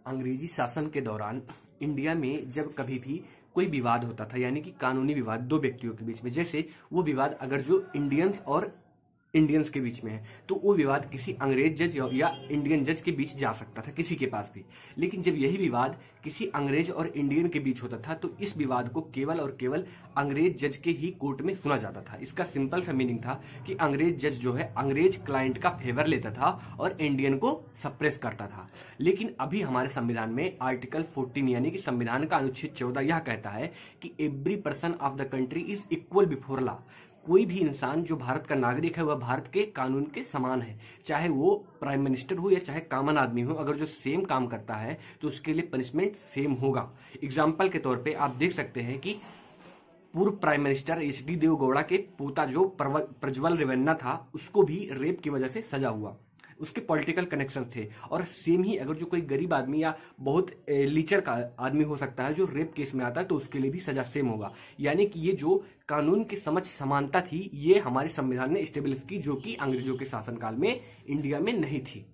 अंग्रेजी शासन के दौरान इंडिया में जब कभी भी कोई विवाद होता था, यानी कि कानूनी विवाद दो व्यक्तियों के बीच में, जैसे वो विवाद अगर जो इंडियंस और इंडियंस के बीच में है तो वो विवाद किसी अंग्रेज जज या इंडियन जज के बीच जा सकता था, किसी के पास भी। लेकिन जब यही विवाद किसी अंग्रेज और इंडियन के बीच होता था तो इस विवाद को केवल और केवल अंग्रेज जज के ही कोर्ट में सुना जाता था। इसका सिंपल सा मीनिंग था कि अंग्रेज जज जो है अंग्रेज क्लाइंट का फेवर लेता था और इंडियन को सप्रेस करता था। लेकिन अभी हमारे संविधान में आर्टिकल 14 यानी कि संविधान का अनुच्छेद 14 यह कहता है कि every person of the country is equal before law. कोई भी इंसान जो भारत का नागरिक है वह भारत के कानून के समान है, चाहे वो प्राइम मिनिस्टर हो या चाहे कॉमन आदमी हो। अगर जो सेम काम करता है तो उसके लिए पनिशमेंट सेम होगा। एग्जाम्पल के तौर पे आप देख सकते हैं कि पूर्व प्राइम मिनिस्टर एच.डी. देवगौड़ा के पोता जो प्रज्वल रेवन्ना था उसको भी रेप की वजह से सजा हुआ। उसके पॉलिटिकल कनेक्शन थे। और सेम ही अगर जो कोई गरीब आदमी या बहुत लीचर का आदमी हो सकता है जो रेप केस में आता है तो उसके लिए भी सजा सेम होगा। यानी कि ये जो कानून की समझ समानता थी ये हमारे संविधान ने स्टेब्लिश की, जो कि अंग्रेजों के शासनकाल में इंडिया में नहीं थी।